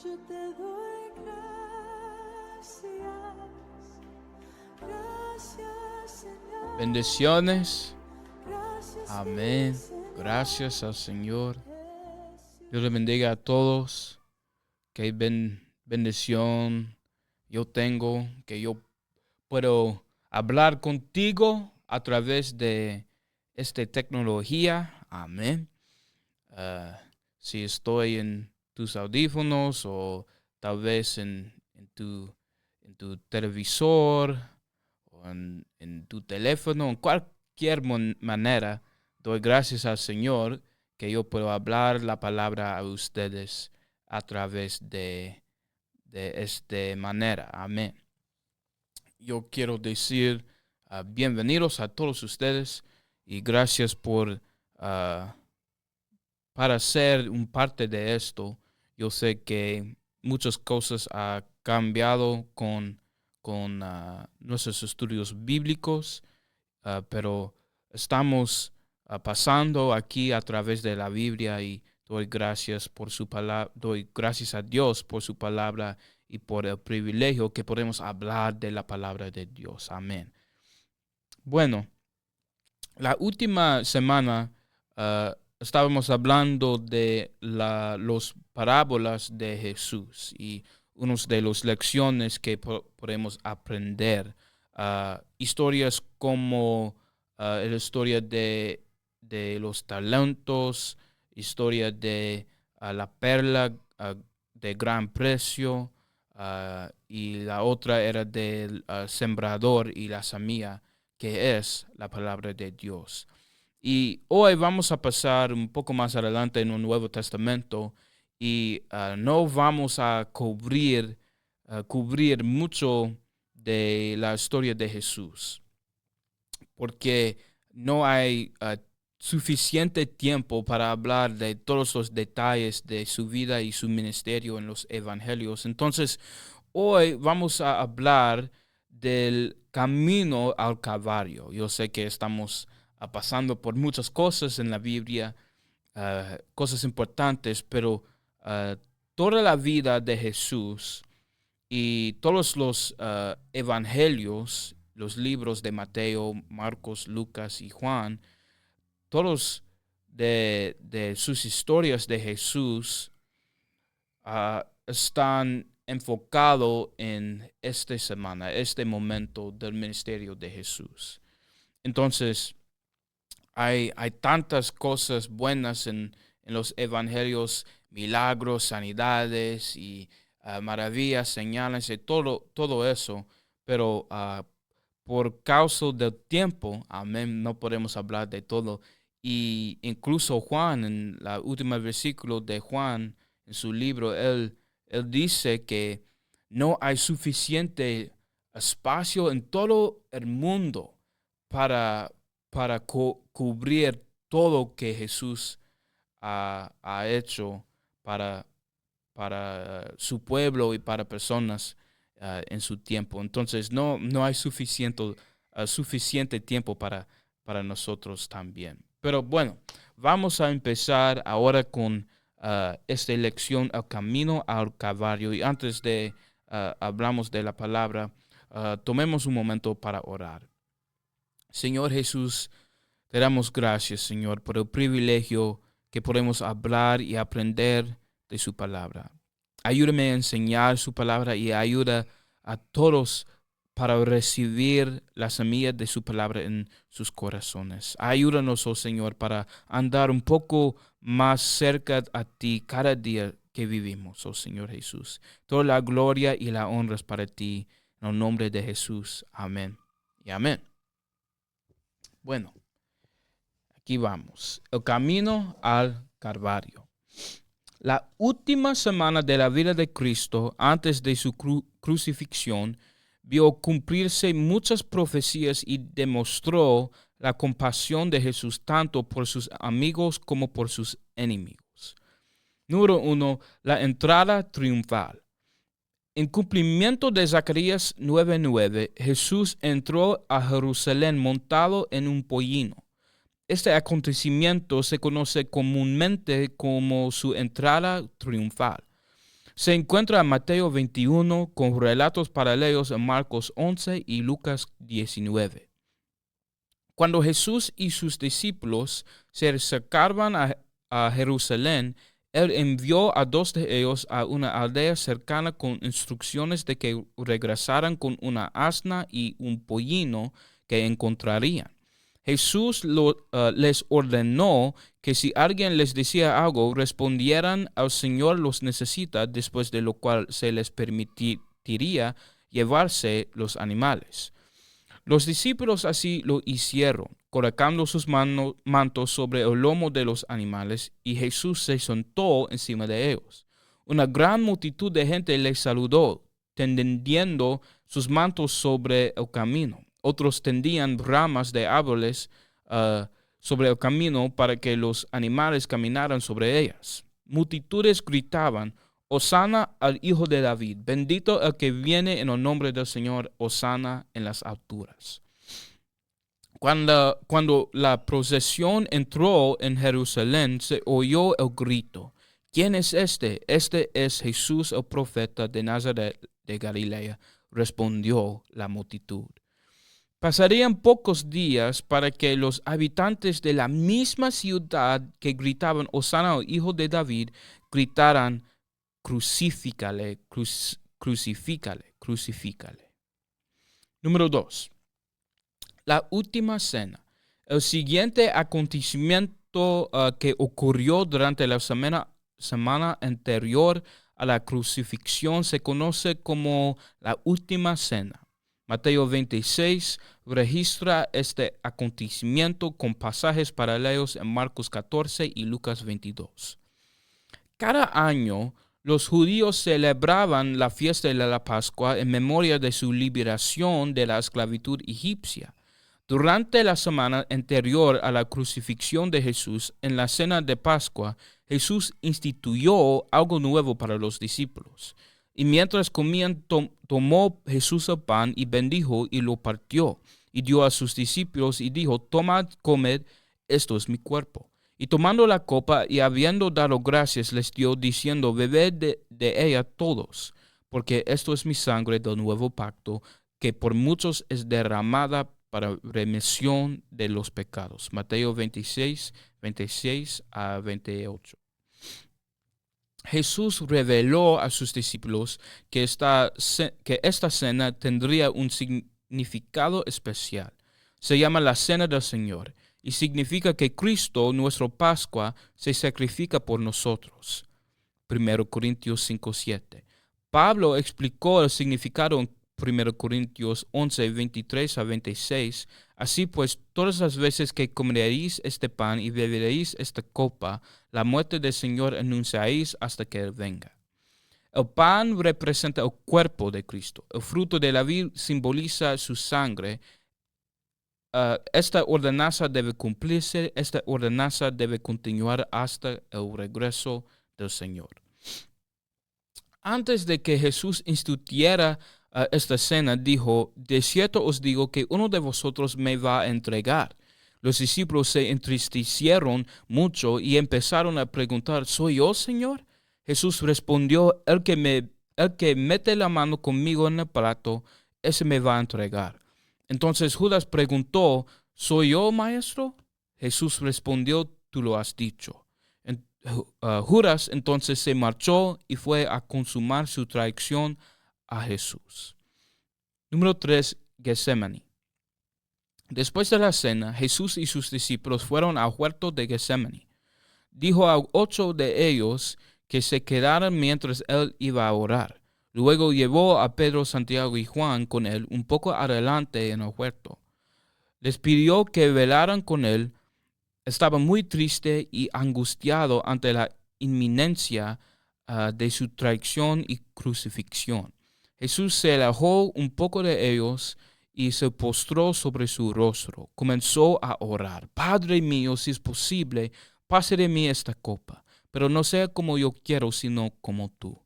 Yo te doy gracias, gracias Señor. Bendiciones. Gracias, Amén. mi Señor. Gracias al Señor. Dios le bendiga a todos. Qué bendición yo tengo, que yo puedo hablar contigo a través de esta tecnología. Amén. Si estoy en tus audífonos o tal vez en tu televisor o en tu teléfono, en cualquier manera, doy gracias al Señor que yo puedo hablar la palabra a ustedes a través de esta manera. Amén. Yo quiero decir bienvenidos a todos ustedes y gracias para ser un parte de esto. Yo sé que muchas cosas han cambiado con nuestros estudios bíblicos, pero estamos pasando aquí a través de la Biblia y doy gracias por su palabra, doy gracias a Dios por su palabra y por el privilegio que podemos hablar de la palabra de Dios. Amén. Bueno, la última semana estábamos hablando de los parábolas de Jesús y unas de las lecciones que podemos aprender. Historias como la historia de los talentos, historia de la perla de gran precio, y la otra era del sembrador y la semilla, que es la palabra de Dios. Y hoy vamos a pasar un poco más adelante en el Nuevo Testamento y no vamos a cubrir mucho de la historia de Jesús, porque no hay suficiente tiempo para hablar de todos los detalles de su vida y su ministerio en los evangelios. Entonces, hoy vamos a hablar del camino al Calvario. Yo sé que estamos pasando por muchas cosas en la Biblia, cosas importantes, pero toda la vida de Jesús y todos los evangelios, los libros de Mateo, Marcos, Lucas y Juan, todos de sus historias de Jesús están enfocados en esta semana, este momento del ministerio de Jesús. Entonces, hay tantas cosas buenas en los evangelios, milagros, sanidades y maravillas, señales y todo eso, pero por causa del tiempo, amén, no podemos hablar de todo. Y incluso Juan, en la última versículo de Juan, en su libro, él dice que no hay suficiente espacio en todo el mundo para cubrir todo que Jesús ha hecho para su pueblo y para personas en su tiempo. Entonces no hay suficiente tiempo para nosotros también. Pero bueno, vamos a empezar ahora con esta lección, el camino al Calvario. Y antes de hablamos de la palabra, tomemos un momento para orar. Señor Jesús, te damos gracias, Señor, por el privilegio que podemos hablar y aprender de su palabra. Ayúdame a enseñar su palabra y ayuda a todos para recibir la semilla de su palabra en sus corazones. Ayúdanos, oh Señor, para andar un poco más cerca a ti cada día que vivimos, oh Señor Jesús. Toda la gloria y la honra es para ti. En el nombre de Jesús. Amén y amén. Bueno, aquí vamos. El camino al Calvario. La última semana de la vida de Cristo, antes de su crucifixión, vio cumplirse muchas profecías y demostró la compasión de Jesús tanto por sus amigos como por sus enemigos. Número 1. La entrada triunfal. En cumplimiento de Zacarías 9:9, Jesús entró a Jerusalén montado en un pollino. Este acontecimiento se conoce comúnmente como su entrada triunfal. Se encuentra en Mateo 21 con relatos paralelos en Marcos 11 y Lucas 19. Cuando Jesús y sus discípulos se acercaban a Jerusalén, él envió a 2 de ellos a una aldea cercana con instrucciones de que regresaran con una asna y un pollino que encontrarían. Jesús les ordenó que si alguien les decía algo, respondieran al Señor los necesita, después de lo cual se les permitiría llevarse los animales. Los discípulos así lo hicieron, colocando sus mantos sobre el lomo de los animales, y Jesús se sentó encima de ellos. Una gran multitud de gente les saludó, tendiendo sus mantos sobre el camino. Otros tendían ramas de árboles sobre el camino para que los animales caminaran sobre ellas. Multitudes gritaban: Hosana al Hijo de David, bendito el que viene en el nombre del Señor, Hosana en las alturas. Cuando la procesión entró en Jerusalén, se oyó el grito: ¿Quién es este? Este es Jesús, el profeta de Nazaret de Galilea, respondió la multitud. Pasarían pocos días para que los habitantes de la misma ciudad que gritaban Hosana al Hijo de David gritaran: Crucifícale, crucifícale, crucifícale. Número 2. La última cena. El siguiente acontecimiento que ocurrió durante la semana anterior a la crucifixión se conoce como la última cena. Mateo 26 registra este acontecimiento con pasajes paralelos en Marcos 14 y Lucas 22. Cada año, los judíos celebraban la fiesta de la Pascua en memoria de su liberación de la esclavitud egipcia. Durante la semana anterior a la crucifixión de Jesús, en la cena de Pascua, Jesús instituyó algo nuevo para los discípulos. Y mientras comían, tomó Jesús el pan y bendijo y lo partió, y dio a sus discípulos y dijo: Tomad, comed, esto es mi cuerpo. Y tomando la copa y habiendo dado gracias, les dio, diciendo: Bebed de ella todos, porque esto es mi sangre del nuevo pacto, que por muchos es derramada para remisión de los pecados. Mateo 26, 26 a 28. Jesús reveló a sus discípulos que esta cena tendría un significado especial. Se llama la Cena del Señor y significa que Cristo, nuestro Pascua, se sacrifica por nosotros. 1 Corintios 5:7. Pablo explicó el significado en 1 Corintios 11, 23 a 26. Así pues, todas las veces que comeréis este pan y beberéis esta copa, la muerte del Señor anunciáis hasta que Él venga. El pan representa el cuerpo de Cristo. El fruto de la vid simboliza su sangre. Esta ordenanza debe cumplirse, esta ordenanza debe continuar hasta el regreso del Señor. Antes de que Jesús instituyera esta cena, dijo: De cierto os digo que uno de vosotros me va a entregar. Los discípulos se entristecieron mucho y empezaron a preguntar: ¿Soy yo, Señor? Jesús respondió: el que mete la mano conmigo en el plato, ese me va a entregar. Entonces Judas preguntó: ¿Soy yo, maestro? Jesús respondió: Tú lo has dicho. Judas entonces se marchó y fue a consumar su traición a Jesús. Número 3. Getsemaní. Después de la cena, Jesús y sus discípulos fueron al huerto de Getsemaní. Dijo a 8 de ellos que se quedaran mientras él iba a orar. Luego llevó a Pedro, Santiago y Juan con él un poco adelante en el huerto. Les pidió que velaran con él. Estaba muy triste y angustiado ante la inminencia de su traición y crucifixión. Jesús se alejó un poco de ellos y se postró sobre su rostro. Comenzó a orar: Padre mío, si es posible, pase de mí esta copa, pero no sea como yo quiero, sino como tú.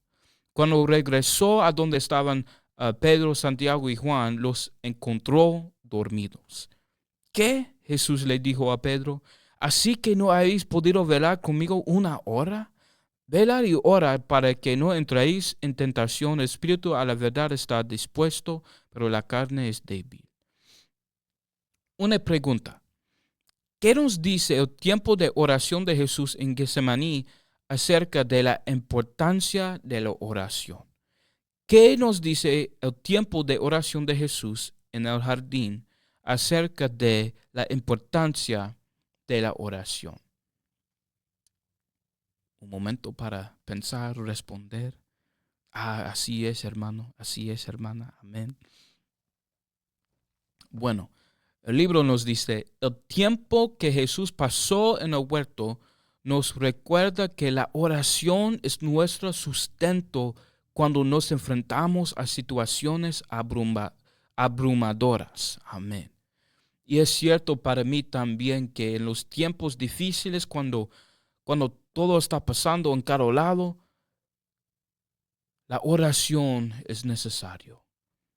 Cuando regresó a donde estaban Pedro, Santiago y Juan, los encontró dormidos. ¿Qué? Jesús le dijo a Pedro: ¿Así que no habéis podido velar conmigo una hora? Velad y orad para que no entréis en tentación. El espíritu a la verdad está dispuesto, pero la carne es débil. Una pregunta. ¿Qué nos dice el tiempo de oración de Jesús en Getsemaní acerca de la importancia de la oración? ¿Qué nos dice el tiempo de oración de Jesús en el jardín acerca de la importancia de la oración? Un momento para pensar, responder. Así es, hermano, así es, hermana. Amén. Bueno, el libro nos dice, el tiempo que Jesús pasó en el huerto nos recuerda que la oración es nuestro sustento cuando nos enfrentamos a situaciones abrumadoras. Amén. Y es cierto para mí también que en los tiempos difíciles, cuando todo está pasando en cada lado, la oración es necesario.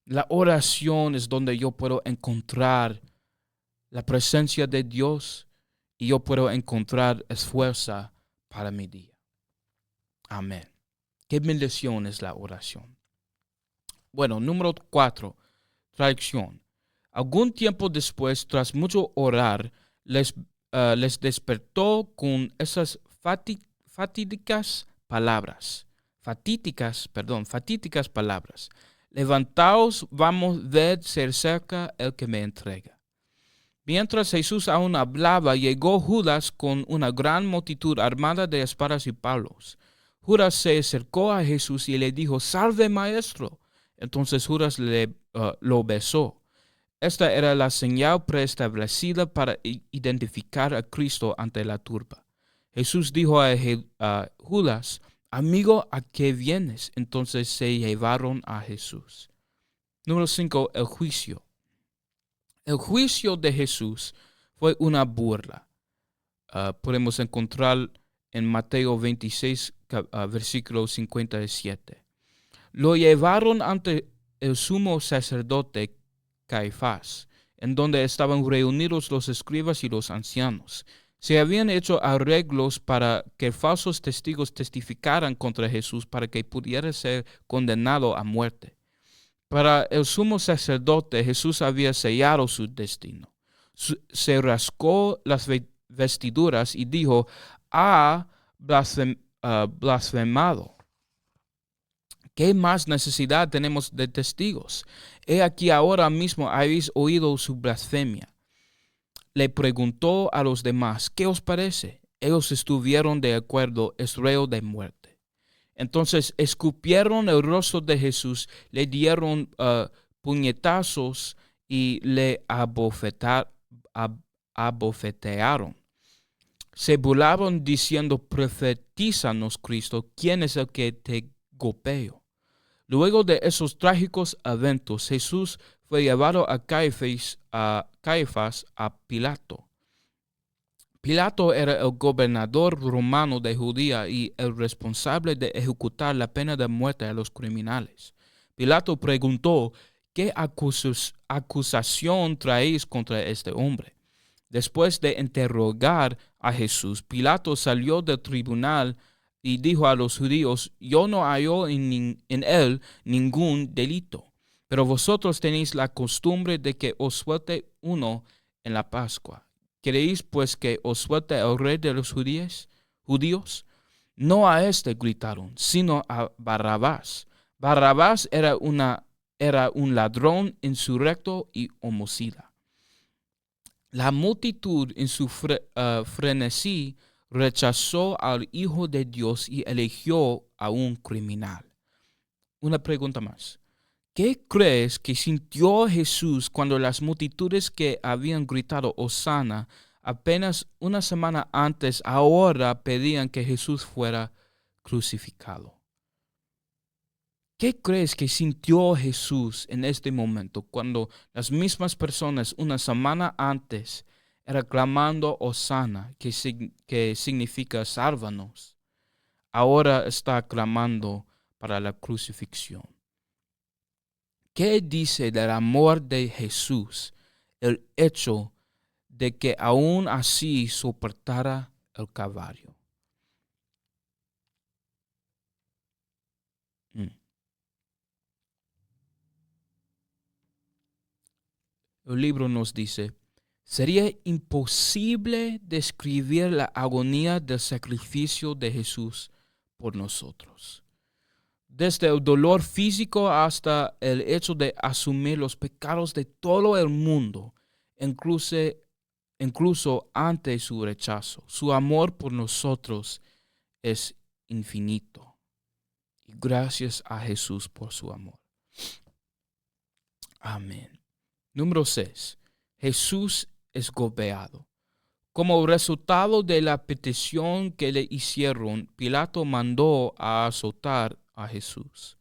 La oración es donde yo puedo encontrar la presencia de Dios y yo puedo encontrar esfuerzo para mi día. Amén. Qué bendición es la oración. Bueno, número 4, traición. Algún tiempo después, tras mucho orar, les despertó con esas fatídicas palabras. Fatídicas palabras. Levantaos, vamos, ved, se cerca el que me entrega. Mientras Jesús aún hablaba, llegó Judas con una gran multitud armada de espadas y palos. Judas se acercó a Jesús y le dijo, salve, maestro. Entonces Judas lo besó. Esta era la señal preestablecida para identificar a Cristo ante la turba. Jesús dijo a Judas, amigo, ¿a qué vienes? Entonces se llevaron a Jesús. Número 5, el juicio. El juicio de Jesús fue una burla. Podemos encontrar en Mateo 26, versículo 57. Lo llevaron ante el sumo sacerdote Caifás, en donde estaban reunidos los escribas y los ancianos. Se habían hecho arreglos para que falsos testigos testificaran contra Jesús para que pudiera ser condenado a muerte. Para el sumo sacerdote, Jesús había sellado su destino. Se rascó las vestiduras y dijo, ha blasfemado. ¿Qué más necesidad tenemos de testigos? He aquí ahora mismo habéis oído su blasfemia. Le preguntó a los demás, ¿qué os parece? Ellos estuvieron de acuerdo, es reo de muerte. Entonces escupieron el rostro de Jesús, le dieron puñetazos y le abofetearon. Se burlaban diciendo, profetízanos, Cristo, ¿quién es el que te golpeó? Luego de esos trágicos eventos, Jesús fue llevado a Caifás a Pilato. Pilato era el gobernador romano de Judea y el responsable de ejecutar la pena de muerte a los criminales. Pilato preguntó, ¿qué acusación traéis contra este hombre? Después de interrogar a Jesús, Pilato salió del tribunal y dijo a los judíos, yo no hallo en él ningún delito, pero vosotros tenéis la costumbre de que os suelte uno en la Pascua. ¿Queréis pues que os suelte el rey de los judíos? No a este gritaron, sino a Barrabás. Barrabás era un ladrón insurrecto y homicida. La multitud en su frenesí rechazó al Hijo de Dios y eligió a un criminal. Una pregunta más. ¿Qué crees que sintió Jesús cuando las multitudes que habían gritado Hosana apenas una semana antes ahora pedían que Jesús fuera crucificado? ¿Qué crees que sintió Jesús en este momento cuando las mismas personas una semana antes eran clamando Hosana, que significa sálvanos, ahora está clamando para la crucifixión? ¿Qué dice del amor de Jesús el hecho de que aún así soportara el Calvario? el libro nos dice, sería imposible describir la agonía del sacrificio de Jesús por nosotros. Desde el dolor físico hasta el hecho de asumir los pecados de todo el mundo, incluso ante su rechazo. Su amor por nosotros es infinito. Y gracias a Jesús por su amor. Amén. Número 6. Jesús es golpeado. Como resultado de la petición que le hicieron, Pilato mandó a azotar a Jesús.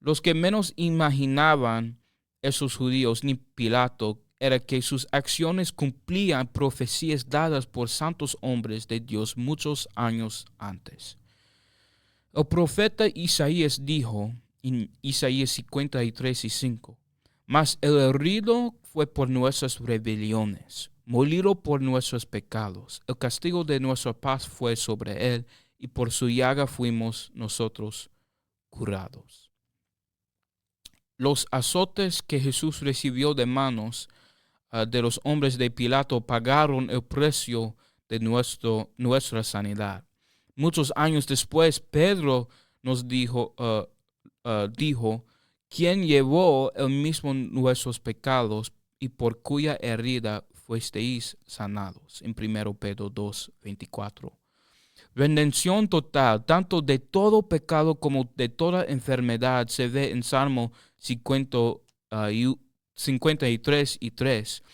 Los que menos imaginaban esos judíos ni Pilato era que sus acciones cumplían profecías dadas por santos hombres de Dios muchos años antes. El profeta Isaías dijo en Isaías 53:5, mas el herido fue por nuestras rebeliones, molido por nuestros pecados. El castigo de nuestra paz fue sobre él, y por su llaga fuimos nosotros curados. Los azotes que Jesús recibió de manos de los hombres de Pilato pagaron el precio de nuestra sanidad. Muchos años después, Pedro nos dijo, ¿quién llevó el mismo nuestros pecados y por cuya herida fuisteis sanados? En 1 Pedro 2:24. Redención total, tanto de todo pecado como de toda enfermedad, se ve en Salmo 53:3.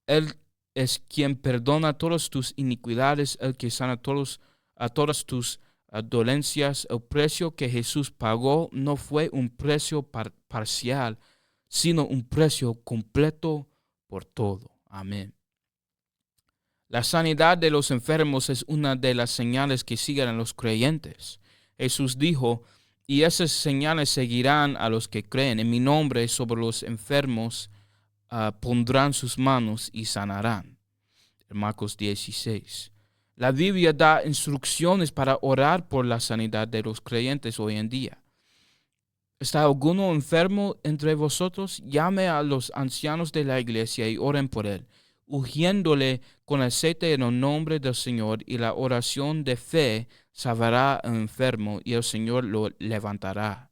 Él es quien perdona todas tus iniquidades, el que sana a todas tus dolencias. El precio que Jesús pagó no fue un precio parcial, sino un precio completo por todo. Amén. La sanidad de los enfermos es una de las señales que siguen a los creyentes. Jesús dijo, y esas señales seguirán a los que creen. En mi nombre sobre los enfermos pondrán sus manos y sanarán. Marcos 16. La Biblia da instrucciones para orar por la sanidad de los creyentes hoy en día. ¿Está alguno enfermo entre vosotros? Llame a los ancianos de la iglesia y oren por él, ungiéndole con aceite en el nombre del Señor, y la oración de fe salvará al enfermo y el Señor lo levantará.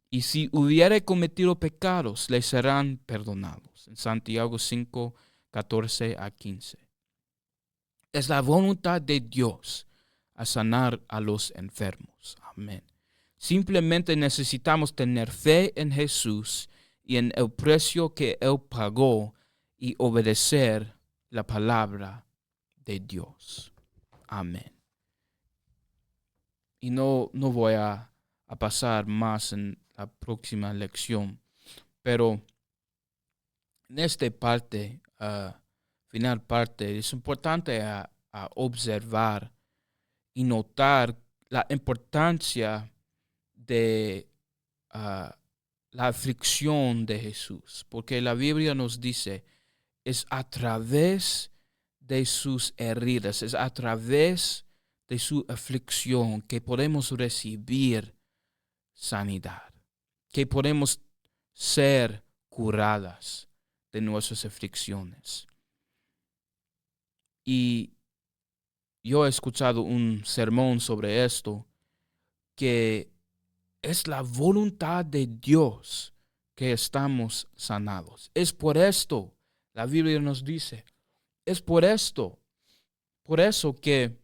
Y si hubiere cometido pecados, le serán perdonados. En Santiago 5:14-15. Es la voluntad de Dios a sanar a los enfermos. Amén. Simplemente necesitamos tener fe en Jesús y en el precio que Él pagó y obedecer la palabra de Dios. Amén. Y no voy a pasar más en la próxima lección, pero en esta parte, final parte, es importante a observar y notar la importancia de la aflicción de Jesús, porque la Biblia nos dice, es a través de sus heridas, es a través de su aflicción que podemos recibir sanidad, que podemos ser curadas de nuestras aflicciones. Y yo he escuchado un sermón sobre esto, que es la voluntad de Dios que estamos sanados. Es por esto, la Biblia nos dice, es por eso que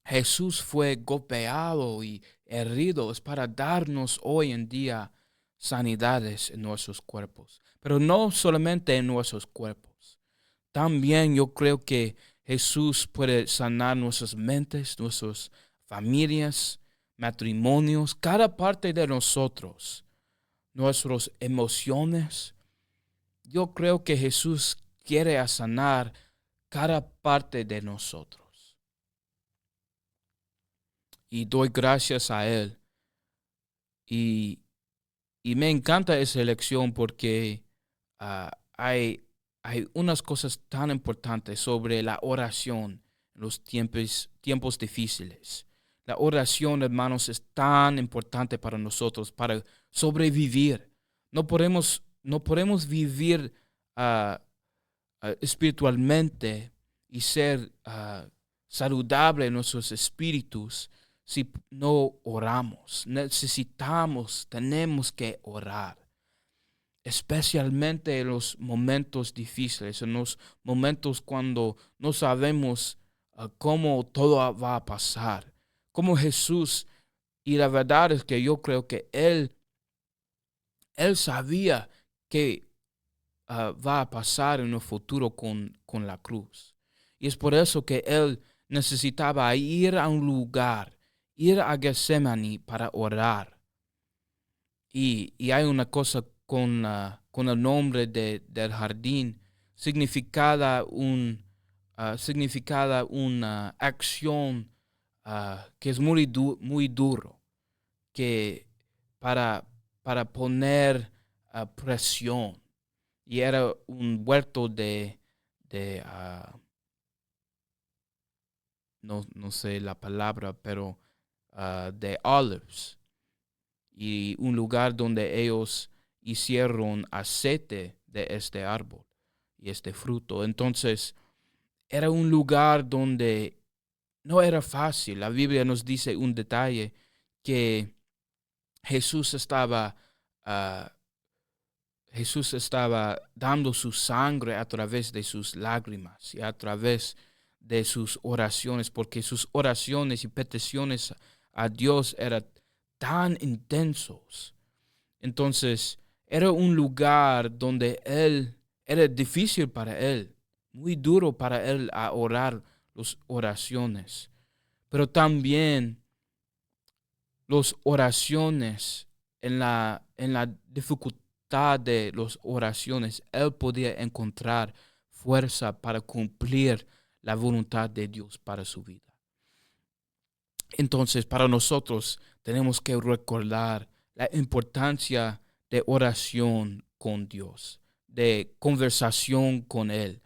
Jesús fue golpeado y herido, es para darnos hoy en día sanidades en nuestros cuerpos. Pero no solamente en nuestros cuerpos. También yo creo que Jesús puede sanar nuestras mentes, nuestras familias, matrimonios, cada parte de nosotros, nuestras emociones. Yo creo que Jesús quiere sanar cada parte de nosotros. Y doy gracias a Él. Y me encanta esa lección porque hay unas cosas tan importantes sobre la oración en los tiempos difíciles. La oración, hermanos, es tan importante para nosotros, para sobrevivir. No podemos vivir ah, espiritualmente y ser saludable en nuestros espíritus si no oramos. Tenemos que orar, especialmente en los momentos difíciles, en los momentos cuando no sabemos cómo todo va a pasar. Como Jesús, y la verdad es que yo creo que Él sabía que va a pasar en el futuro con la cruz. Y es por eso que Él necesitaba ir a un lugar, ir a Getsemaní para orar. Y hay una cosa con el nombre del jardín, significada una acción que es muy duro, que para, para poner presión. Y era un huerto de no sé la palabra, pero de olives. Y un lugar donde ellos hicieron aceite de este árbol y este fruto. Entonces, era un lugar donde no era fácil. La Biblia nos dice un detalle que Jesús estaba, ah, Jesús estaba dando su sangre a través de sus lágrimas y a través de sus oraciones, porque sus oraciones y peticiones a Dios eran tan intensos. Entonces, era un lugar donde era difícil para él, muy duro para él a orar las oraciones. Pero también las oraciones, en la dificultad de las oraciones, él podía encontrar fuerza para cumplir la voluntad de Dios para su vida. Entonces, para nosotros tenemos que recordar la importancia de oración con Dios, de conversación con Él.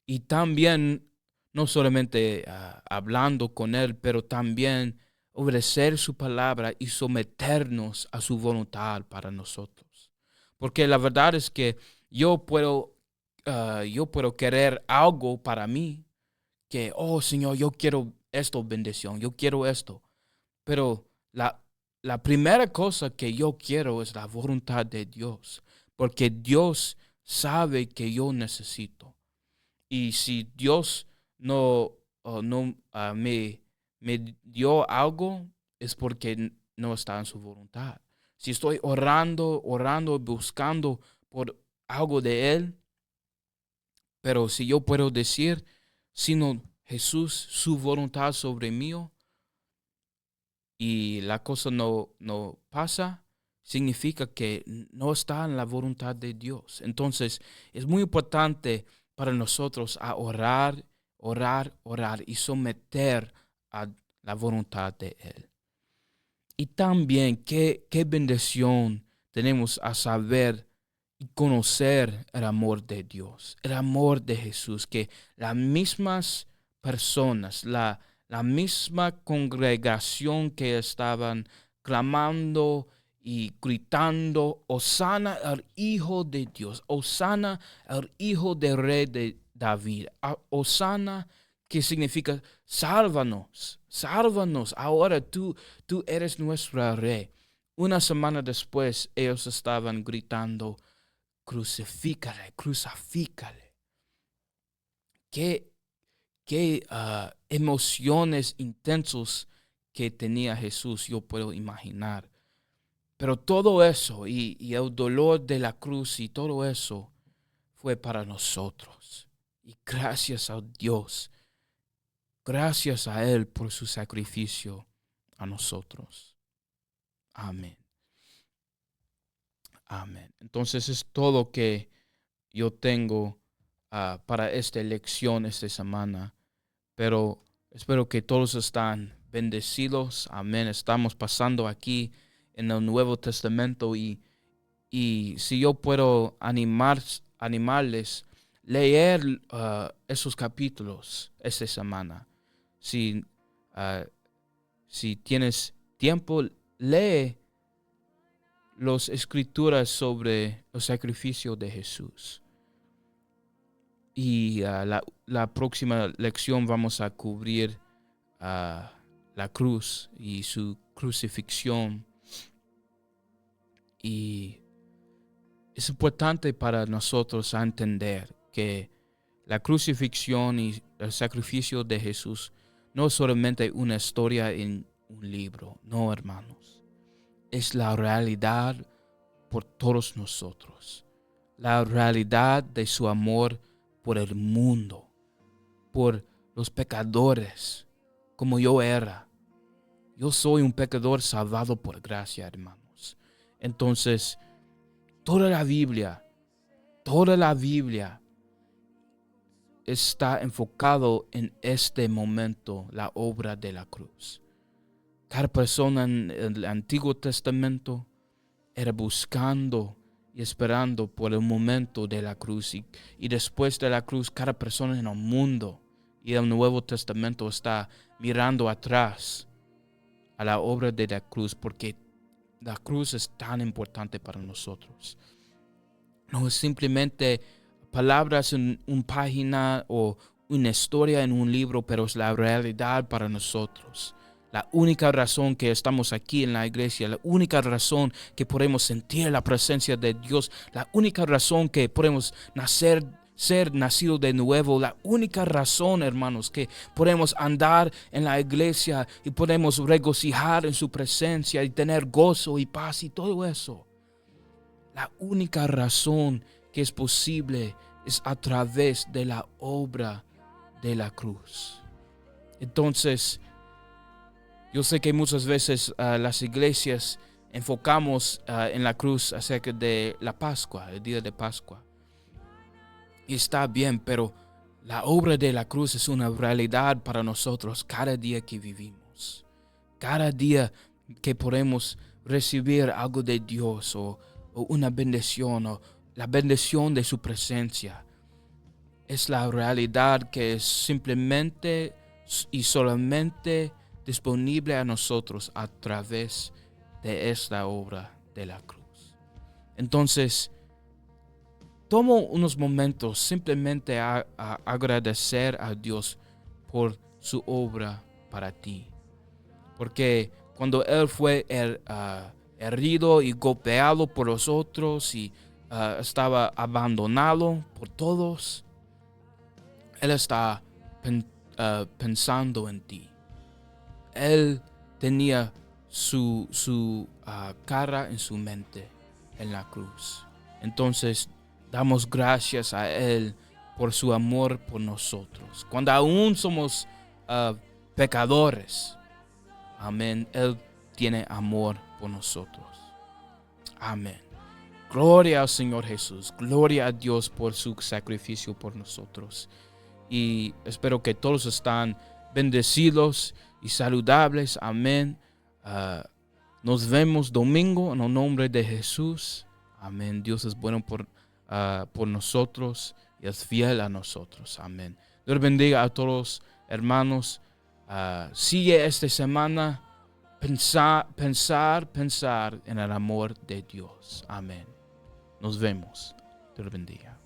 Y también, no solamente hablando con Él, pero también obedecer su palabra y someternos a su voluntad para nosotros. Porque la verdad es que yo puedo querer algo para mí, que, oh Señor, yo quiero esto, bendición, yo quiero esto. Pero la primera cosa que yo quiero es la voluntad de Dios, porque Dios sabe que yo necesito. Y si Dios no me dio algo, es porque no está en su voluntad. Si estoy orando, buscando por algo de Él, pero si yo puedo decir, sino Jesús, su voluntad sobre mí, y la cosa no pasa, significa que no está en la voluntad de Dios. Entonces, es muy importante para nosotros a orar y someter a la voluntad de Él. Y también qué bendición tenemos a saber y conocer el amor de Dios, el amor de Jesús, que las mismas personas, la misma congregación que estaban clamando y gritando, Hosana al Hijo de Dios, Hosana al Hijo del Rey de David, Hosana, que significa sálvanos, sálvanos, ahora tú eres nuestro Rey. Una semana después ellos estaban gritando, crucifícale, crucifícale. Qué emociones intensos que tenía Jesús, yo puedo imaginar. Pero todo eso y el dolor de la cruz y todo eso fue para nosotros. Y gracias a Dios, gracias a Él por su sacrificio a nosotros. Amén. Amén. Entonces es todo que yo tengo para esta lección esta semana. Pero espero que todos están bendecidos. Amén. Estamos pasando aquí en el Nuevo Testamento y si yo puedo animarles, leer esos capítulos esta semana. Si, si tienes tiempo, lee las escrituras sobre el sacrificio de Jesús. Y la próxima lección vamos a cubrir la cruz y su crucifixión. Y es importante para nosotros entender que la crucifixión y el sacrificio de Jesús no es solamente una historia en un libro, no, hermanos. Es la realidad por todos nosotros. La realidad de su amor por el mundo, por los pecadores, como yo era. Yo soy un pecador salvado por gracia, hermanos. Entonces, toda la Biblia está enfocado en este momento, la obra de la cruz. Cada persona en el Antiguo Testamento era buscando y esperando por el momento de la cruz. Y después de la cruz, cada persona en el mundo y el Nuevo Testamento está mirando atrás a la obra de la cruz, porque la cruz es tan importante para nosotros. No es simplemente palabras en una página o una historia en un libro, pero es la realidad para nosotros. La única razón que estamos aquí en la iglesia, la única razón que podemos sentir la presencia de Dios, la única razón que podemos ser nacido de nuevo, la única razón, hermanos, que podemos andar en la iglesia y podemos regocijar en su presencia y tener gozo y paz y todo eso. La única razón que es posible es a través de la obra de la cruz. Entonces, yo sé que muchas veces las iglesias enfocamos en la cruz acerca de la Pascua, el día de Pascua. Y está bien, pero la obra de la cruz es una realidad para nosotros cada día que vivimos. Cada día que podemos recibir algo de Dios o una bendición o la bendición de su presencia. Es la realidad que es simplemente y solamente disponible a nosotros a través de esta obra de la cruz. Entonces, tomo unos momentos simplemente a agradecer a Dios por su obra para ti. Porque cuando Él fue herido y golpeado por los otros y estaba abandonado por todos, Él está pensando en ti. Él tenía su cara en su mente en la cruz. Entonces, damos gracias a Él por su amor por nosotros. Cuando aún somos pecadores, amén, Él tiene amor por nosotros. Amén. Gloria al Señor Jesús. Gloria a Dios por su sacrificio por nosotros. Y espero que todos están bendecidos y saludables. Amén. Nos vemos domingo en el nombre de Jesús. Amén. Dios es bueno por nosotros y es fiel a nosotros. Amén. Dios bendiga a todos, hermanos. Sigue esta semana pensar en el amor de Dios. Amén. Nos vemos. Dios bendiga.